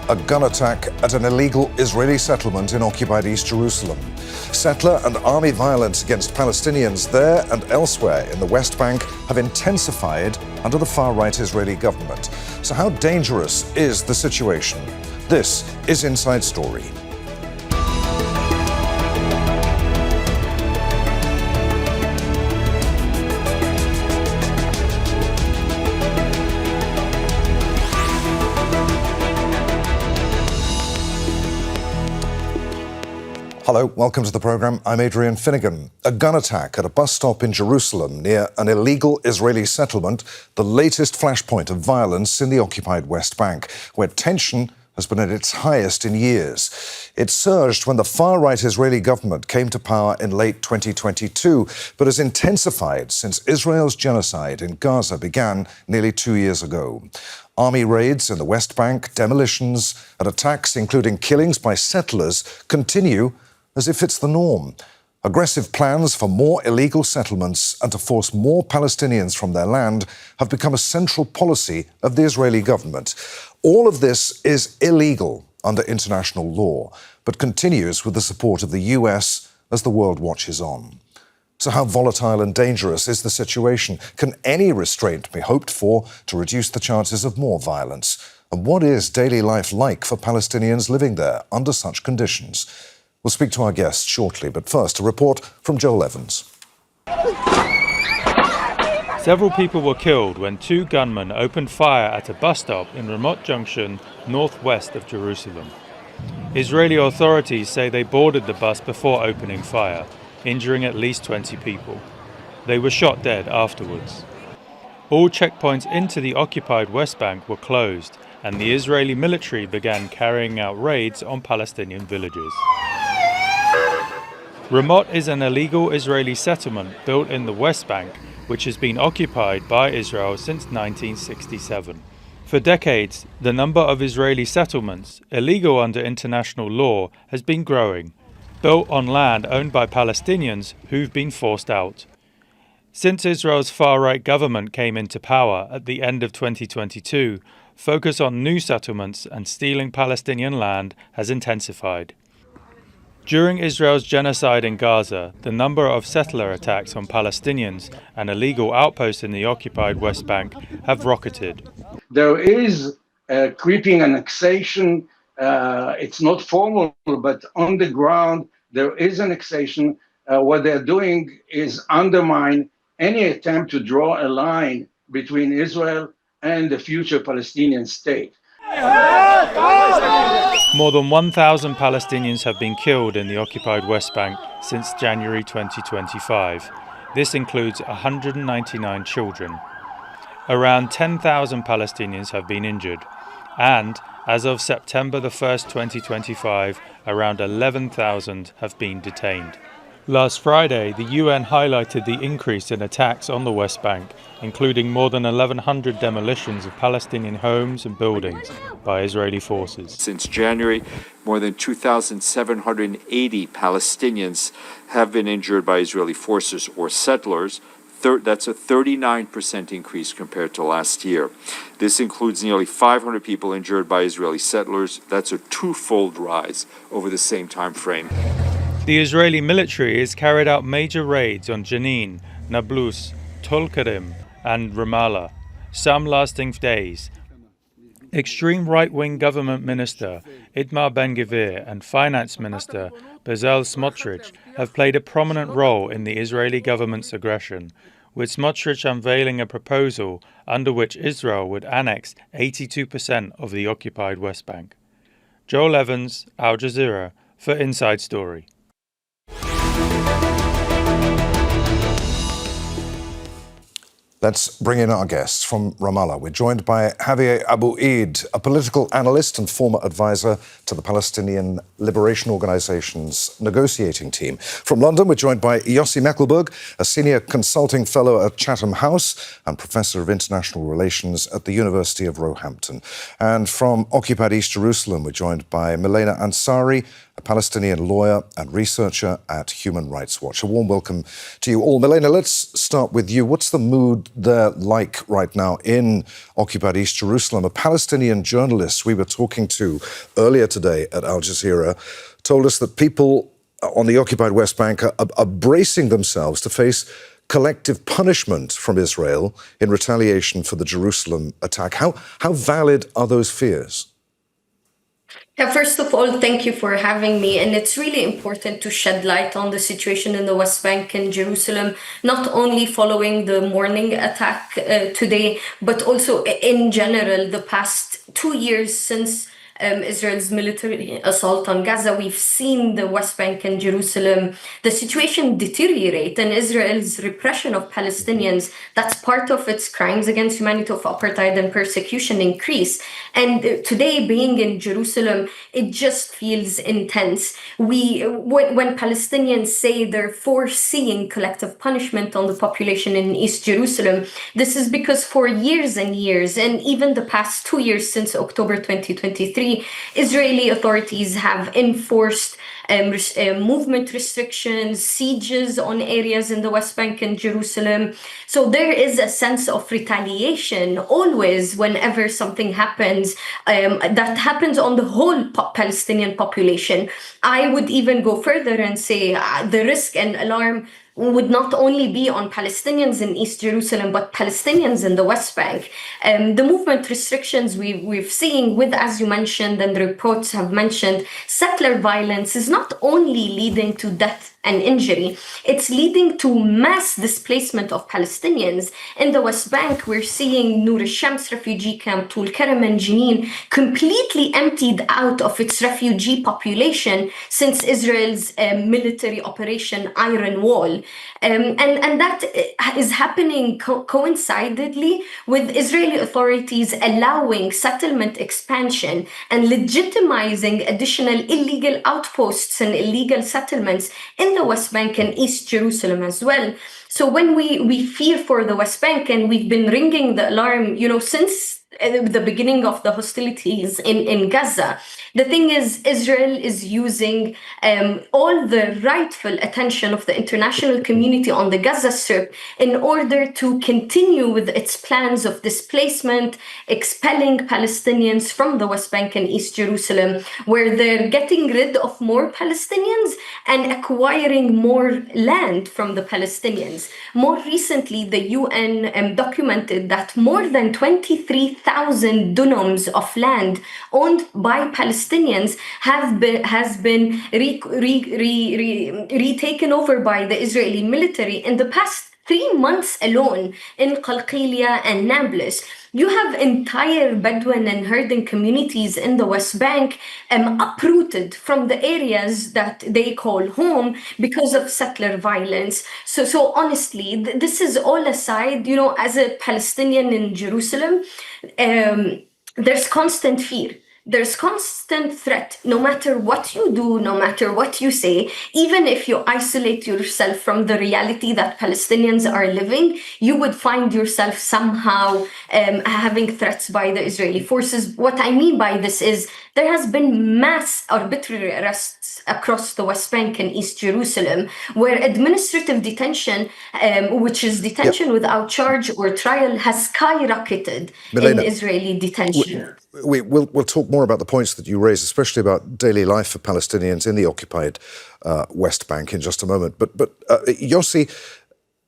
a gun attack at an illegal Israeli settlement in occupied East Jerusalem. Settler and army violence against Palestinians there and elsewhere in the West Bank have intensified under the far-right Israeli government. So how dangerous is the situation? This is Inside Story. Hello, welcome to the programme. I'm Adrian Finighan. A gun attack at a bus stop in Jerusalem near an illegal Israeli settlement, the latest flashpoint of violence in the occupied West Bank, where tension has been at its highest in years. It surged when the far-right Israeli government came to power in late 2022, but has intensified since Israel's genocide in Gaza began nearly 2 years ago. Army raids in the West Bank, demolitions and attacks, including killings by settlers, continue as if it's the norm. Aggressive plans for more illegal settlements and to force more Palestinians from their land have become a central policy of the Israeli government. All of this is illegal under international law, but continues with the support of the US as the world watches on. So how volatile and dangerous is the situation? Can any restraint be hoped for to reduce the chances of more violence? And what is daily life like for Palestinians living there under such conditions? We'll speak to our guests shortly, but first, a report from Joel Evans. Several people were killed when two gunmen opened fire at a bus stop in Ramot Junction, northwest of Jerusalem. Israeli authorities say they boarded the bus before opening fire, injuring at least 20 people. They were shot dead afterwards. All checkpoints into the occupied West Bank were closed, and the Israeli military began carrying out raids on Palestinian villages. Ramot is an illegal Israeli settlement built in the West Bank, which has been occupied by Israel since 1967. For decades, the number of Israeli settlements, illegal under international law, has been growing, built on land owned by Palestinians who've been forced out. Since Israel's far-right government came into power at the end of 2022, focus on new settlements and stealing Palestinian land has intensified. During Israel's genocide in Gaza, the number of settler attacks on Palestinians and illegal outposts in the occupied West Bank have rocketed. There is a creeping annexation. It's not formal, but on the ground, there is annexation. What they're doing is undermine any attempt to draw a line between Israel and the future Palestinian state. More than 1,000 Palestinians have been killed in the occupied West Bank since January 2025. This includes 199 children. Around 10,000 Palestinians have been injured, and as of September 1st, 2025, around 11,000 have been detained. Last Friday, the UN highlighted the increase in attacks on the West Bank, including more than 1,100 demolitions of Palestinian homes and buildings by Israeli forces. Since January, more than 2,780 Palestinians have been injured by Israeli forces or settlers. That's a 39% increase compared to last year. This includes nearly 500 people injured by Israeli settlers. That's a twofold rise over the same time frame. The Israeli military has carried out major raids on Jenin, Nablus, Tulkarim and Ramallah, some lasting days. Extreme right-wing government minister Itamar Ben-Gvir and finance minister Bezalel Smotrich have played a prominent role in the Israeli government's aggression, with Smotrich unveiling a proposal under which Israel would annex 82% of the occupied West Bank. Joel Evans, Al Jazeera, for Inside Story. Let's bring in our guests from Ramallah. We're joined by Xavier Abu Eid, a political analyst and former advisor to the Palestinian Liberation Organization's negotiating team. From London, we're joined by Yossi Mekelberg, a senior consulting fellow at Chatham House and professor of international relations at the University of Roehampton. And from occupied East Jerusalem, we're joined by Milena Ansari, a Palestinian lawyer and researcher at Human Rights Watch. A warm welcome to you all. Milena, let's start with you. What's the mood there like right now in occupied East Jerusalem? A Palestinian journalist we were talking to earlier today at Al Jazeera told us that people on the occupied West Bank are bracing themselves to face collective punishment from Israel in retaliation for the Jerusalem attack. How valid are those fears? Yeah, first of all, thank you for having me. And it's really important to shed light on the situation in the West Bank and Jerusalem, not only following the morning attack today, but also in general, the past 2 years since Israel's military assault on Gaza. We've seen the West Bank and Jerusalem, the situation deteriorate, and Israel's repression of Palestinians, that's part of its crimes against humanity of apartheid and persecution, increase. And today, being in Jerusalem, it just feels intense. When Palestinians say they're foreseeing collective punishment on the population in East Jerusalem, this is because for years and years, and even the past 2 years since October 2023, Israeli authorities have enforced movement restrictions, sieges on areas in the West Bank and Jerusalem. So there is a sense of retaliation always whenever something happens that happens on the whole Palestinian population. I would even go further and say the risk and alarm would not only be on Palestinians in East Jerusalem, but Palestinians in the West Bank. The movement restrictions we've seen with, as you mentioned, and the reports have mentioned, settler violence is not only leading to death and injury, it's leading to mass displacement of Palestinians. In the West Bank, we're seeing Nur al-Shams refugee camp, Tul Karam and Jenin, completely emptied out of its refugee population since Israel's military operation Iron Wall. And that is happening coincidentally with Israeli authorities allowing settlement expansion and legitimizing additional illegal outposts and illegal settlements in the West Bank and East Jerusalem as well. So when we fear for the West Bank, and we've been ringing the alarm, since the beginning of the hostilities in Gaza, the thing is, Israel is using all the rightful attention of the international community on the Gaza Strip in order to continue with its plans of displacement, expelling Palestinians from the West Bank and East Jerusalem, where they're getting rid of more Palestinians and acquiring more land from the Palestinians. More recently, the UN documented that more than 23,000 dunums of land owned by Palestinians has been retaken over by the Israeli military in the past 3 months alone in Qalqilia and Nablus. You have entire Bedouin and herding communities in the West Bank uprooted from the areas that they call home because of settler violence. So honestly, this is all aside, as a Palestinian in Jerusalem, there's constant fear. There's constant threat, no matter what you do, no matter what you say. Even if you isolate yourself from the reality that Palestinians are living, you would find yourself somehow having threats by the Israeli forces. What I mean by this is there has been mass arbitrary arrests across the West Bank and East Jerusalem, where administrative detention, which is detention without charge or trial, has skyrocketed Milena, in Israeli detention. We'll talk more about the points that you raise, especially about daily life for Palestinians in the occupied West Bank in just a moment. But Yossi,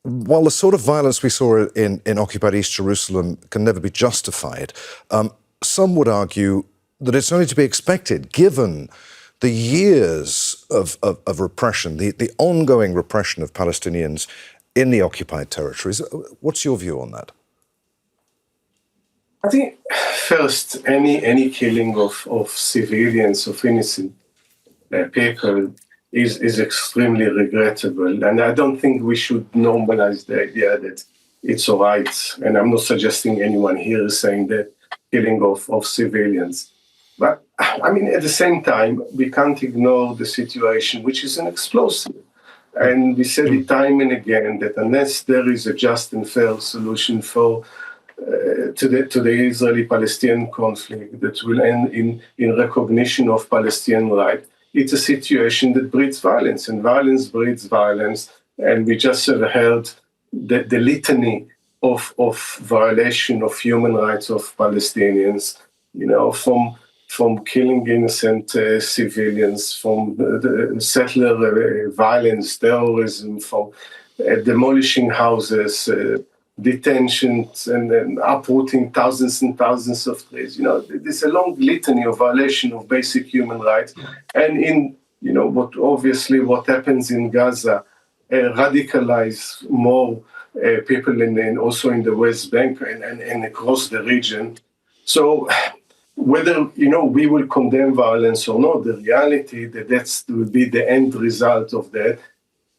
while the sort of violence we saw in occupied East Jerusalem can never be justified, some would argue that it's only to be expected, given the years of repression, the ongoing repression of Palestinians in the occupied territories. What's your view on that? I think first, any killing of civilians, of innocent people, is extremely regrettable, and I don't think we should normalize the idea that it's all right. And I'm not suggesting anyone here is saying that killing of civilians, but I mean at the same time we can't ignore the situation, which is an explosive. And we said it time and again that unless there is a just and fair solution to the Israeli-Palestinian conflict that will end in recognition of Palestinian right, it's a situation that breeds violence, and violence breeds violence. And we just have heard the litany of violation of human rights of Palestinians, from killing innocent civilians, from the settler violence, terrorism, from demolishing houses, detentions, and uprooting thousands and thousands of trees. There's a long litany of violation of basic human rights. And what happens in Gaza radicalize more people also in the West Bank and across the region. So whether we will condemn violence or not, the reality that will be the end result of that.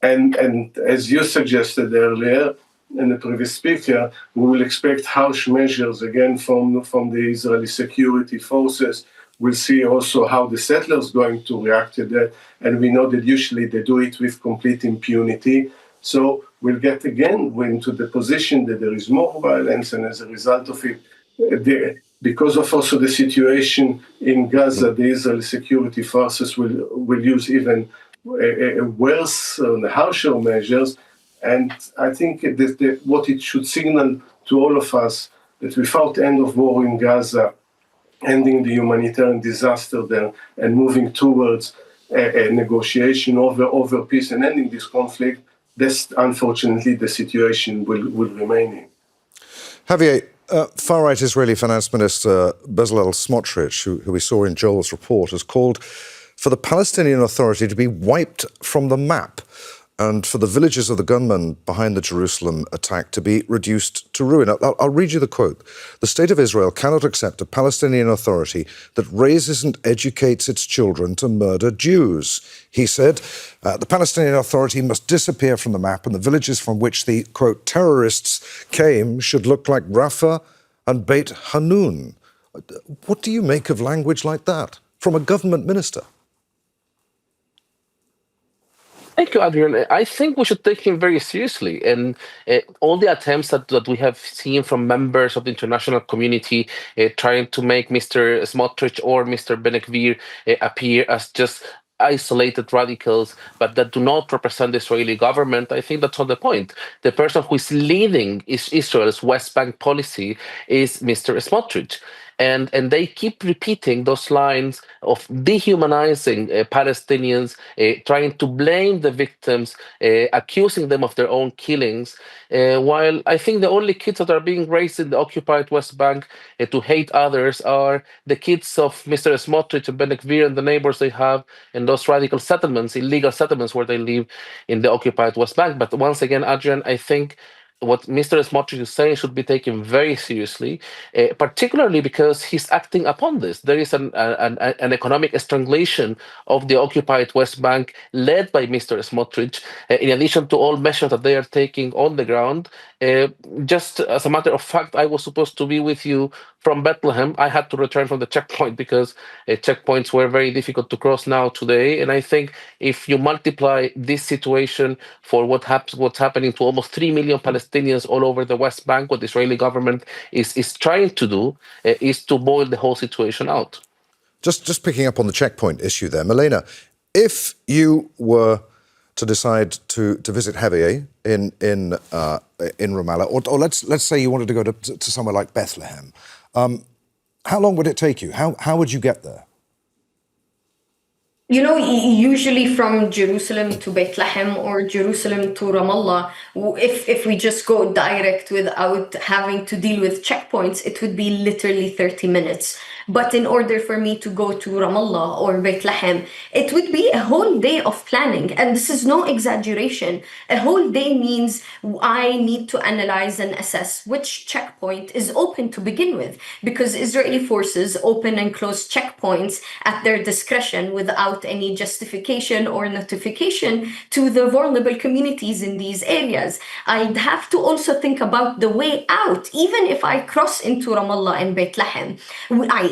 And as you suggested earlier, and the previous speaker, we will expect harsh measures again from the Israeli security forces. We'll see also how the settlers going to react to that, and we know that usually they do it with complete impunity. So we'll get again into the position that there is more violence, and as a result of it, because of also the situation in Gaza, the Israeli security forces will use even worse and harsher measures. And I think that what it should signal to all of us that without end of war in Gaza, ending the humanitarian disaster there, and moving towards a negotiation over peace and ending this conflict, that's unfortunately the situation will remain in. Javier, far-right Israeli Finance Minister Bezalel Smotrich, who we saw in Joel's report, has called for the Palestinian Authority to be wiped from the map and for the villages of the gunmen behind the Jerusalem attack to be reduced to ruin. I'll read you the quote. "The State of Israel cannot accept a Palestinian Authority that raises and educates its children to murder Jews." He said, the Palestinian Authority must disappear from the map and the villages from which the, quote, terrorists came should look like Rafah and Beit Hanun. What do you make of language like that from a government minister? Thank you, Adrian. I think we should take him very seriously. And all the attempts that we have seen from members of the international community trying to make Mr. Smotrich or Mr. Ben-Gvir appear as just isolated radicals, but that do not represent the Israeli government, I think that's not the point. The person who is leading Israel's West Bank policy is Mr. Smotrich. And they keep repeating those lines of dehumanizing Palestinians, trying to blame the victims, accusing them of their own killings, while I think the only kids that are being raised in the occupied West Bank to hate others are the kids of Mr. Smotrich and Ben-Gvir and the neighbors they have in those radical settlements, illegal settlements where they live in the occupied West Bank. But once again, Adrian, I think what Mr. Smotrich is saying should be taken very seriously, particularly because he's acting upon this. There is an economic strangulation of the occupied West Bank led by Mr. Smotrich, in addition to all measures that they are taking on the ground. Just as a matter of fact, I was supposed to be with you from Bethlehem. I had to return from the checkpoint because checkpoints were very difficult to cross now today. And I think if you multiply this situation for what's happening to almost 3 million Palestinians all over the West Bank, what the Israeli government is trying to do is to boil the whole situation out. Just picking up on the checkpoint issue there, Milena, if you were to decide to visit Xavier in Ramallah, or let's say you wanted to go to somewhere like Bethlehem, how long would it take you? How would you get there? You know, usually from Jerusalem to Bethlehem or Jerusalem to Ramallah, if we just go direct without having to deal with checkpoints, it would be literally 30 minutes. But in order for me to go to Ramallah or Bethlehem, it would be a whole day of planning. And this is no exaggeration. A whole day means I need to analyze and assess which checkpoint is open to begin with, because Israeli forces open and close checkpoints at their discretion without any justification or notification to the vulnerable communities in these areas. I'd have to also think about the way out. Even if I cross into Ramallah and Bethlehem,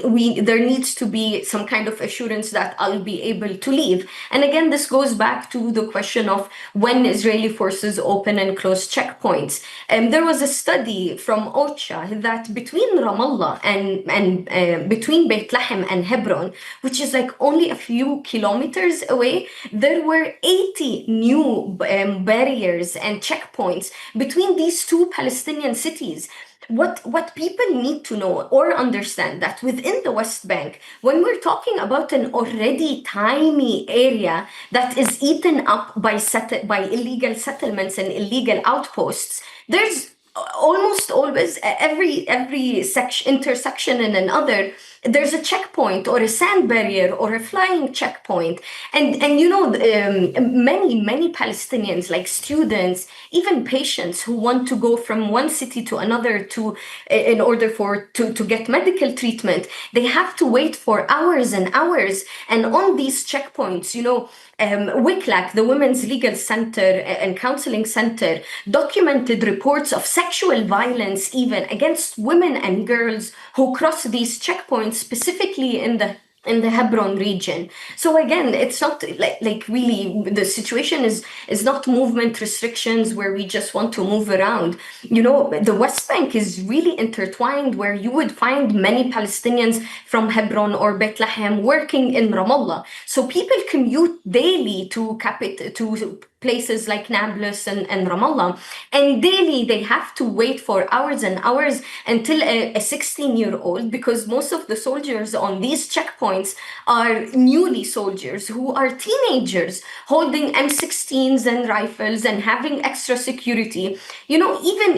there needs to be some kind of assurance that I'll be able to leave. And again, this goes back to the question of when Israeli forces open and close checkpoints. There was a study from OCHA that between Ramallah and between Bethlehem and Hebron, which is like only a few kilometers kilometers away, there were 80 new barriers and checkpoints between these two Palestinian cities. What people need to know or understand that within the West Bank, when we're talking about an already tiny area that is eaten up by illegal settlements and illegal outposts, there's almost always every intersection in another, there's a checkpoint or a sand barrier or a flying checkpoint. And many Palestinians, like students, even patients who want to go from one city to another in order to get medical treatment, they have to wait for hours and hours. And on these checkpoints, WICLAC, the Women's Legal Center and Counseling Center, documented reports of sexual violence even against women and girls who cross these checkpoints, specifically in the Hebron region. So again, it's not like really the situation is not movement restrictions where we just want to move around. The West Bank is really intertwined, where you would find many Palestinians from Hebron or Bethlehem working in Ramallah. So people commute daily to places like Nablus and Ramallah, and daily they have to wait for hours and hours until a 16-year-old, because most of the soldiers on these checkpoints are newly soldiers who are teenagers holding M16s and rifles and having extra security. Even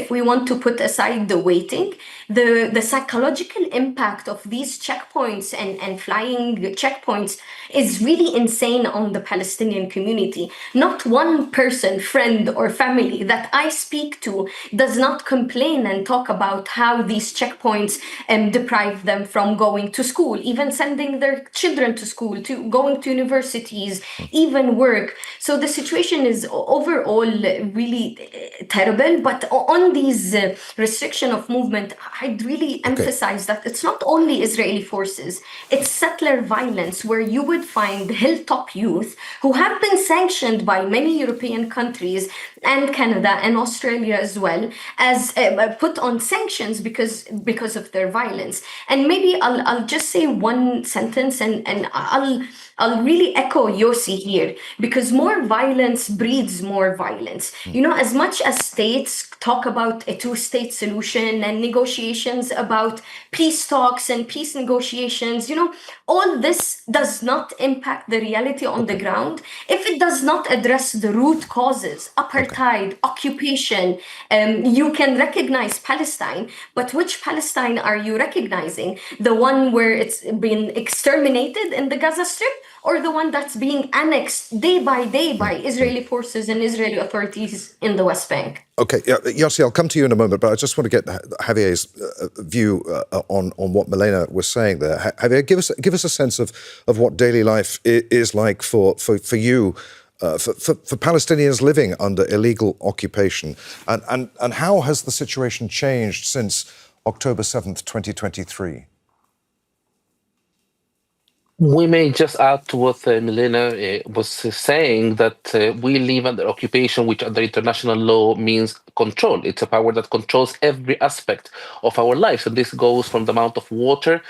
if we want to put aside the waiting, the psychological impact of these checkpoints and flying checkpoints is really insane on the Palestinian community. Not one person, friend, or family that I speak to does not complain and talk about how these checkpoints deprive them from going to school, even sending their children to school, to going to universities, even work. So the situation is overall really terrible. But on these restriction of movement, I'd really emphasize that it's not only Israeli forces, it's settler violence, where you would find hilltop youth who have been sanctioned by many European countries and Canada and Australia as well, as put on sanctions because of their violence. And maybe I'll just say one sentence, and I'll really echo Yossi here, because more violence breeds more violence. As much as states talk about a two-state solution and negotiations about peace talks and peace negotiations, all this does not impact the reality on the ground if it does not address the root causes: apartheid, occupation. You can recognize Palestine, but which Palestine are you recognizing? The one where it's been exterminated in the Gaza Strip, or the one that's being annexed day by day by Israeli forces and Israeli authorities in the West Bank? Okay, Yossi, I'll come to you in a moment, but I just want to get Javier's view on what Milena was saying there. Javier, give us a sense of what daily life is like for you, for Palestinians living under illegal occupation, and how has the situation changed since October 7th, 2023? We may just add to what Milena was saying, that we live under occupation, which under international law means control. It's a power that controls every aspect of our lives. And this goes from the amount of water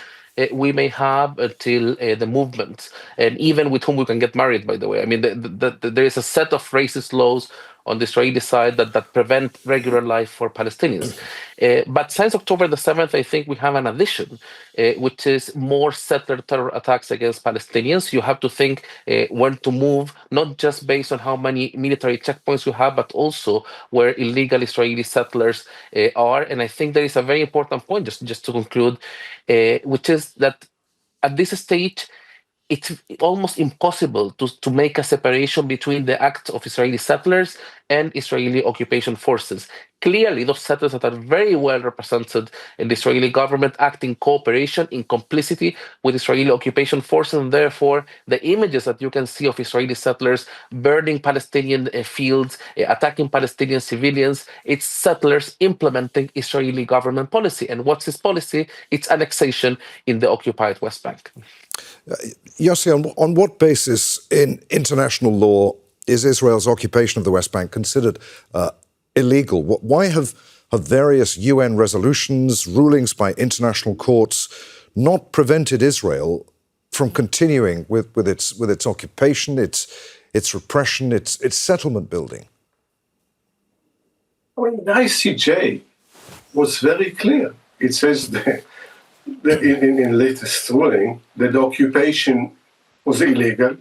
we may have until the movements, and even with whom we can get married, by the way. I mean, there is a set of racist laws on the Israeli side that prevent regular life for Palestinians. But since October the 7th, I think we have an addition, which is more settler terror attacks against Palestinians. You have to think when to move, not just based on how many military checkpoints you have, but also where illegal Israeli settlers are. And I think there is a very important point, just to conclude, which is that at this stage, it's almost impossible to make a separation between the acts of Israeli settlers and Israeli occupation forces. Clearly, those settlers that are very well represented in the Israeli government act in cooperation, in complicity with Israeli occupation forces, and therefore the images that you can see of Israeli settlers burning Palestinian fields, attacking Palestinian civilians, it's settlers implementing Israeli government policy. And what's this policy? It's annexation in the occupied West Bank. Yossi, on what basis in international law is Israel's occupation of the West Bank considered illegal? Why have various UN resolutions, rulings by international courts not prevented Israel from continuing with its occupation, its repression, its settlement building? I mean, the ICJ was very clear. It says that in latest ruling that the occupation was illegal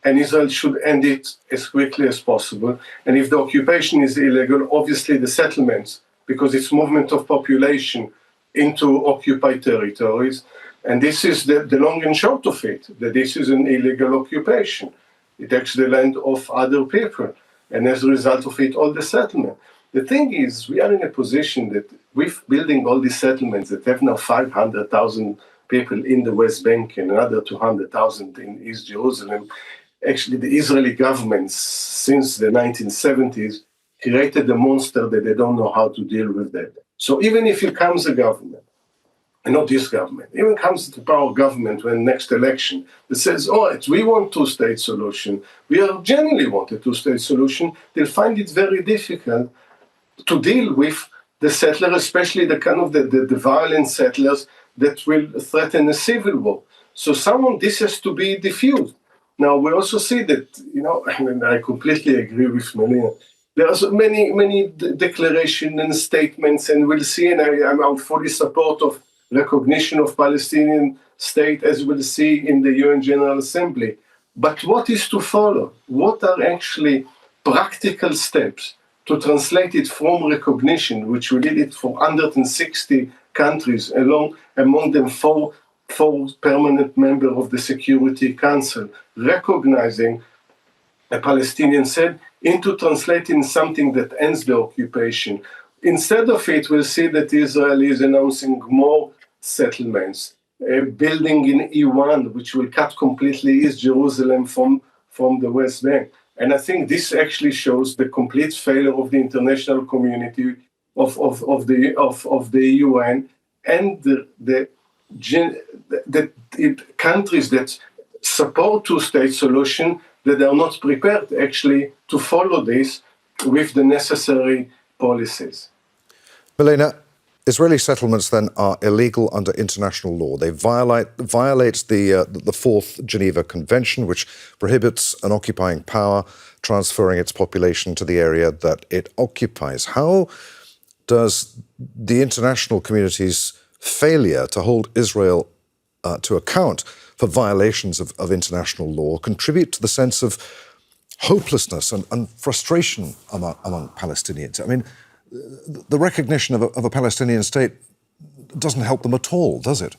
and Israel should end it as quickly as possible. And if the occupation is illegal, obviously the settlements, because it's movement of population into occupied territories. And this is the long and short of it, that this is an illegal occupation. It takes the land of other people. And as a result of it, all the settlement. The thing is, we are in a position that with building all these settlements that have now 500,000 people in the West Bank and another 200,000 in East Jerusalem, actually the Israeli government, since the 1970s, created a monster that they don't know how to deal with that. So even if it comes a government, and not this government, even comes to power government when next election that says, all right, we want two-state solution, we are genuinely want a two-state solution, they'll find it very difficult to deal with the settler, especially the kind of the violent settlers that will threaten a civil war. So this has to be diffused. Now, we also see that, and I completely agree with Milena, there are so many declarations and statements, and we'll see, and I'm fully support of recognition of Palestinian state, as we'll see in the UN General Assembly. But what is to follow? What are actually practical steps to translate it from recognition, which we did it for 160 countries, among them four permanent members of the Security Council, recognizing a Palestinian said, into translating something that ends the occupation. Instead of it, we'll see that Israel is announcing more settlements, a building in E1, which will cut completely East Jerusalem from the West Bank. And I think this actually shows the complete failure of the international community, of the UN, and the countries that support two-state solution, that are not prepared actually to follow this with the necessary policies. Milena, Israeli settlements then are illegal under international law. They violate the Fourth Geneva Convention, which prohibits an occupying power transferring its population to the area that it occupies. How does the international community's failure to hold Israel to account for violations of international law contribute to the sense of hopelessness and frustration among Palestinians? I mean, the recognition of a Palestinian state doesn't help them at all, does it?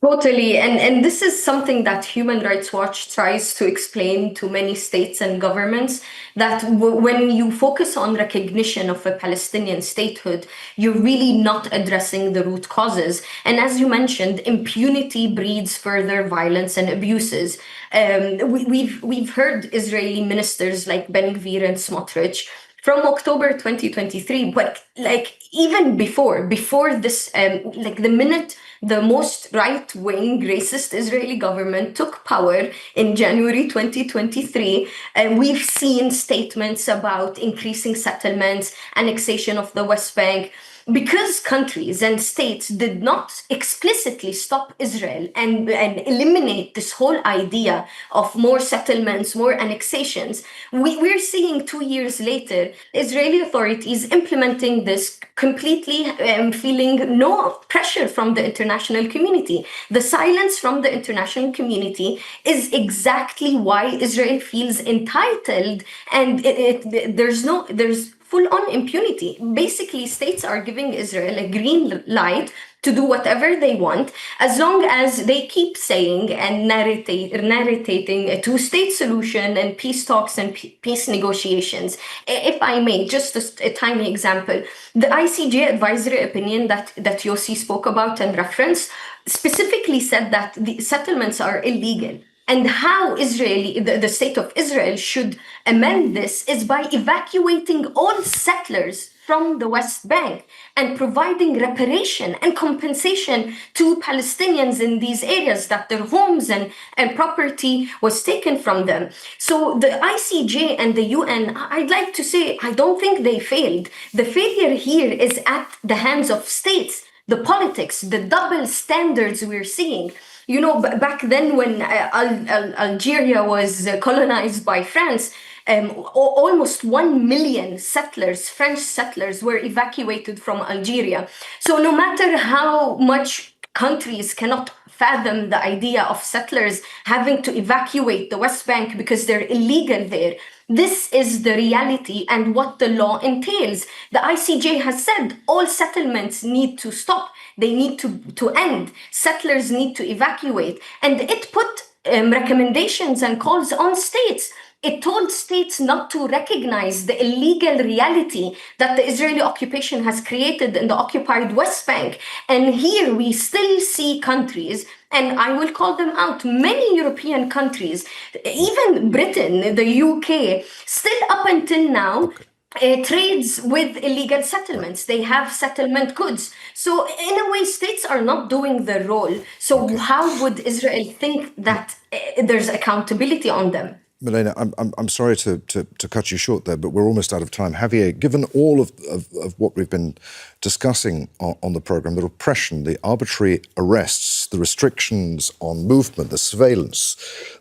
Totally. And this is something that Human Rights Watch tries to explain to many states and governments, that when you focus on recognition of a Palestinian statehood, you're really not addressing the root causes. And as you mentioned, impunity breeds further violence and abuses. We've heard Israeli ministers like Ben-Gvir and Smotrich from October 2023, but even before this, the minute the most right-wing racist Israeli government took power in January 2023, we've seen statements about increasing settlements, annexation of the West Bank, because countries and states did not explicitly stop Israel and eliminate this whole idea of more settlements, more annexations. We're seeing 2 years later, Israeli authorities implementing this completely, feeling no pressure from the international community. The silence from the international community is exactly why Israel feels entitled, and there's full-on impunity. Basically, states are giving Israel a green light to do whatever they want, as long as they keep saying and narrating a two-state solution and peace talks and peace negotiations. If I may, just a tiny example, the ICJ advisory opinion that Yossi spoke about and referenced specifically said that the settlements are illegal. And how the state of Israel should amend this is by evacuating all settlers from the West Bank and providing reparation and compensation to Palestinians in these areas that their homes and property was taken from them. So the ICJ and the UN, I'd like to say, I don't think they failed. The failure here is at the hands of states the politics, the double standards we're seeing. You know, back then when Algeria was colonized by France, almost 1 million settlers, French settlers, were evacuated from Algeria. So no matter how much countries cannot fathom the idea of settlers having to evacuate the West Bank because they're illegal there, this is the reality and what the law entails. The ICJ has said all settlements need to stop. They need to end. Settlers need to evacuate. And it put recommendations and calls on states. It told states not to recognize the illegal reality that the Israeli occupation has created in the occupied West Bank. And here we still see countries, and I will call them out, many European countries, even Britain, the UK, still up until now, trades with illegal settlements. They have settlement goods. So in a way, states are not doing their role. So how would Israel think that there's accountability on them? Milena, I'm sorry to cut you short there, but we're almost out of time. Javier, given all of what we've been discussing on the program, the repression, the arbitrary arrests, the restrictions on movement, the surveillance,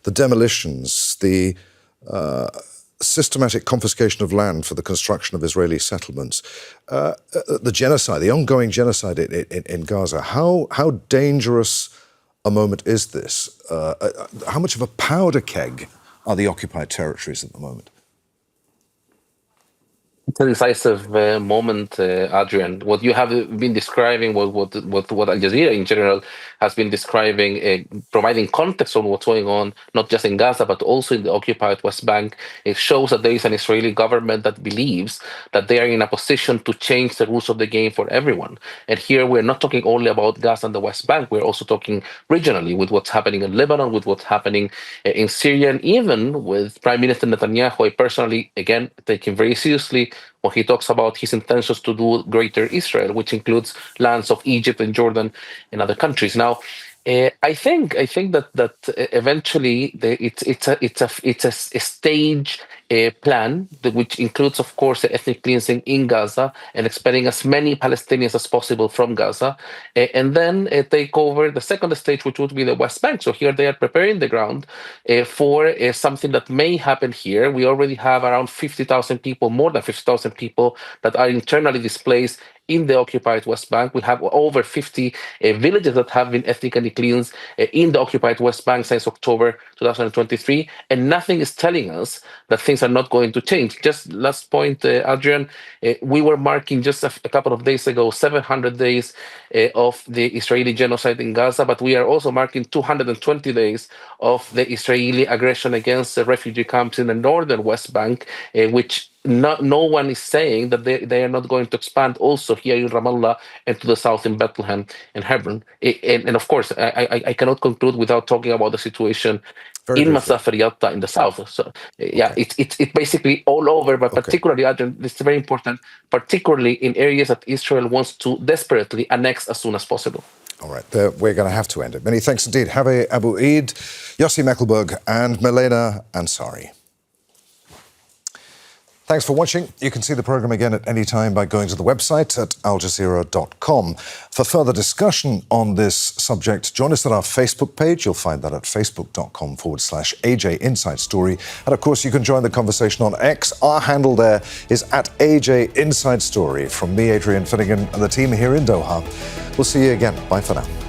the demolitions, the systematic confiscation of land for the construction of Israeli settlements, the genocide, the ongoing genocide in Gaza, how dangerous a moment is this? How much of a powder keg are the occupied territories at the moment? It's a decisive moment, Adrian. What you have been describing was what Al Jazeera in general has been describing, providing context on what's going on, not just in Gaza, but also in the occupied West Bank. It shows that there is an Israeli government that believes that they are in a position to change the rules of the game for everyone. And here we're not talking only about Gaza and the West Bank, we're also talking regionally with what's happening in Lebanon, with what's happening in Syria, and even with Prime Minister Netanyahu. I personally, again, take him very seriously when he talks about his intentions to do greater Israel, which includes lands of Egypt and Jordan and other countries. Now, I think that eventually it's a stage plan which includes, of course, ethnic cleansing in Gaza and expelling as many Palestinians as possible from Gaza, and then take over the second stage, which would be the West Bank. So here they are preparing the ground for something that may happen here. We already have around 50,000 people, more than 50,000 people that are internally displaced in the occupied West Bank. We have over 50 villages that have been ethnically cleansed in the occupied West Bank since October 2023, and nothing is telling us that things are not going to change. Just last point, Adrian, we were marking just a couple of days ago 700 days of the Israeli genocide in Gaza, but we are also marking 220 days of the Israeli aggression against the refugee camps in the northern West Bank, which no one is saying that they are not going to expand also here in Ramallah and to the south in Bethlehem and Hebron. And of course, I cannot conclude without talking about the situation in Masafir Yatta in the south. So it's basically all over, but particularly, this is very important, particularly in areas that Israel wants to desperately annex as soon as possible. All right, we're going to have to end it. Many thanks indeed. Xavier Abu Eid, Yossi Mekelberg and Milena Ansari. Thanks for watching. You can see the programme again at any time by going to the website at aljazeera.com. For further discussion on this subject, join us at our Facebook page. You'll find that at facebook.com/AJ Inside Story. And of course, you can join the conversation on X. Our handle there is at AJ Inside Story. From me, Adrian Finighan, and the team here in Doha. We'll see you again. Bye for now.